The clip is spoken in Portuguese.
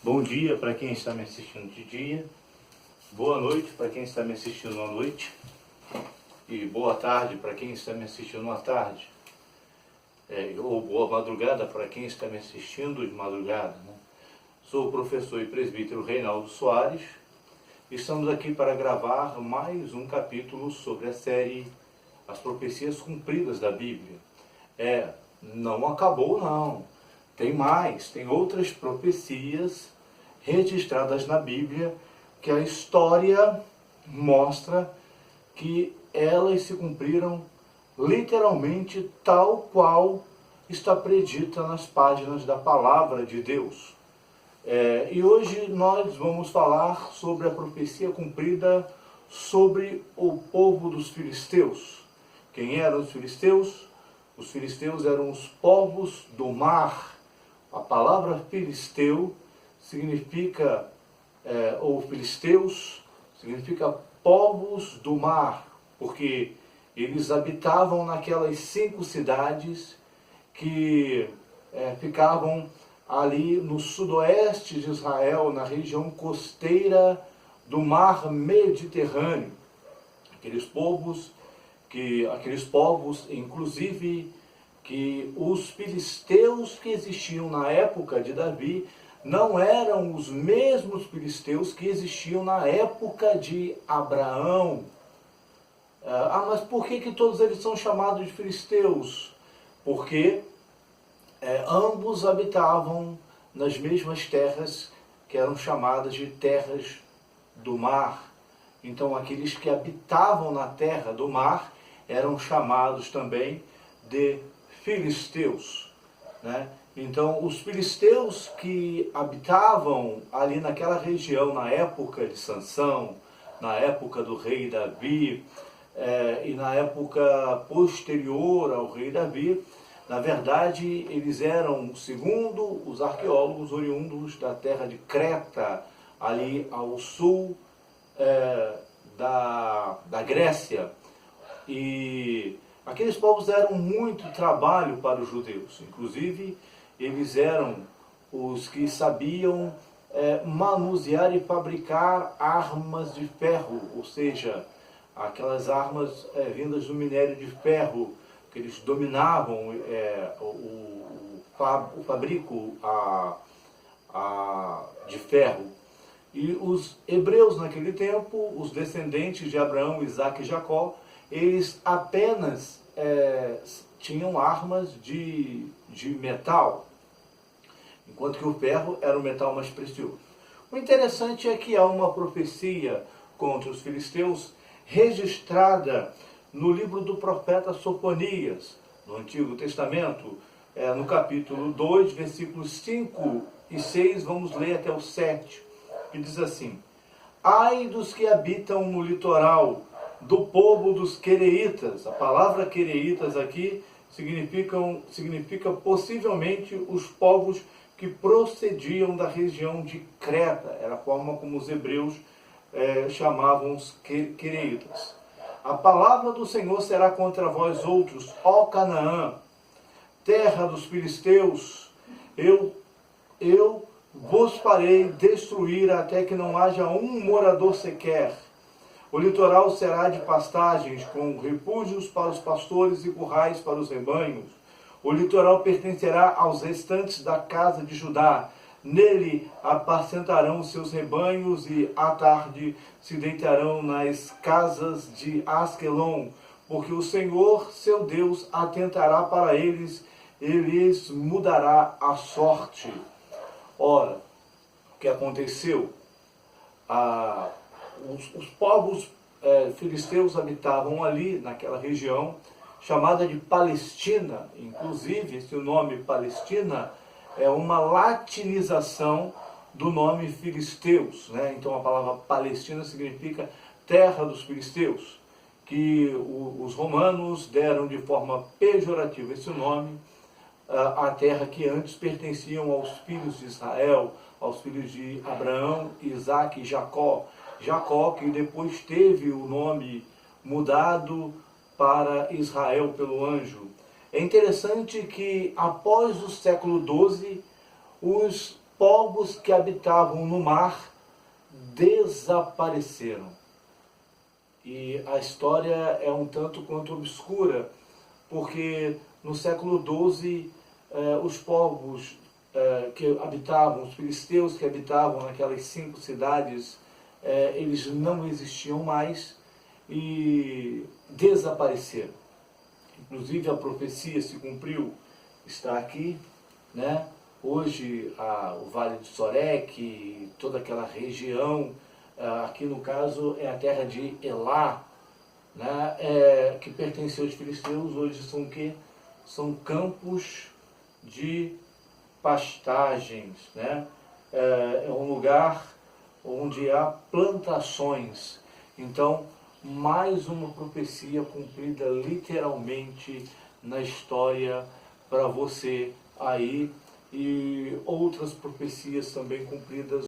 Bom dia para quem está me assistindo de dia, boa noite para quem está me assistindo à noite e boa tarde para quem está me assistindo à tarde, ou boa madrugada para quem está me assistindo de madrugada, né? Sou o professor e presbítero Reinaldo Soares e estamos aqui para gravar mais um capítulo sobre a série As Profecias Cumpridas da Bíblia. Não acabou não, tem mais, tem outras profecias registradas na Bíblia que a história mostra que elas se cumpriram literalmente tal qual está predita nas páginas da Palavra de Deus. E hoje nós vamos falar sobre a profecia cumprida sobre o povo dos filisteus. Quem eram os filisteus? Os filisteus eram os povos do mar. A palavra filisteu significa, ou filisteus, significa povos do mar, porque eles habitavam naquelas 5 cidades que ficavam ali no sudoeste de Israel, na região costeira do mar Mediterrâneo. Aqueles povos, inclusive, que os filisteus que existiam na época de Davi não eram os mesmos filisteus que existiam na época de Abraão. Mas por que todos eles são chamados de filisteus? Porque ambos habitavam nas mesmas terras que eram chamadas de terras do mar. Então aqueles que habitavam na terra do mar eram chamados também de filisteus, né? Então os filisteus que habitavam ali naquela região na época de Sansão, na época do rei Davi, e na época posterior ao rei Davi, na verdade eles eram, segundo os arqueólogos, oriundos da terra de Creta, ali ao sul da Grécia. E aqueles povos deram muito trabalho para os judeus. Inclusive, eles eram os que sabiam manusear e fabricar armas de ferro, ou seja, aquelas armas vindas do minério de ferro, que eles dominavam o fabrico de ferro. E os hebreus naquele tempo, os descendentes de Abraão, Isaque e Jacó, eles apenas tinham armas de metal, enquanto que o ferro era o metal mais precioso. O interessante é que há uma profecia contra os filisteus registrada no livro do profeta Sofonias, no Antigo Testamento, no capítulo 2, versículos 5 e 6, vamos ler até o 7, que diz assim: Ai dos que habitam no litoral, do povo dos quereitas. A palavra quereitas aqui significa possivelmente os povos que procediam da região de Creta. Era a forma como os hebreus chamavam os quereitas. A palavra do Senhor será contra vós outros, ó Canaã, terra dos filisteus. Eu vos farei destruir até que não haja um morador sequer. O litoral será de pastagens, com refúgios para os pastores e currais para os rebanhos. O litoral pertencerá aos restantes da casa de Judá. Nele apacentarão os seus rebanhos e à tarde se deitarão nas casas de Asquelon, porque o Senhor, seu Deus, atentará para eles e lhes mudará a sorte. Ora, o que aconteceu? Os povos filisteus habitavam ali, naquela região, chamada de Palestina. Inclusive, esse nome Palestina é uma latinização do nome filisteus, né? Então a palavra Palestina significa terra dos filisteus, que os romanos deram de forma pejorativa esse nome à terra que antes pertenciam aos filhos de Israel, aos filhos de Abraão, Isaque e Jacó. Jacó, que depois teve o nome mudado para Israel pelo anjo. É interessante que após o século XII, os povos que habitavam no mar desapareceram. E a história é um tanto quanto obscura, porque no século XII os povos que habitavam, os filisteus que habitavam naquelas 5 cidades, eles não existiam mais e desapareceram. Inclusive a profecia se cumpriu, está aqui, né? Hoje o Vale de Sorek, toda aquela região, aqui no caso é a terra de Elá, né? Que pertenceu aos filisteus, hoje são o quê? São campos de pastagens, né? É um lugar onde há plantações. Então, mais uma profecia cumprida literalmente na história para você aí, e outras profecias também cumpridas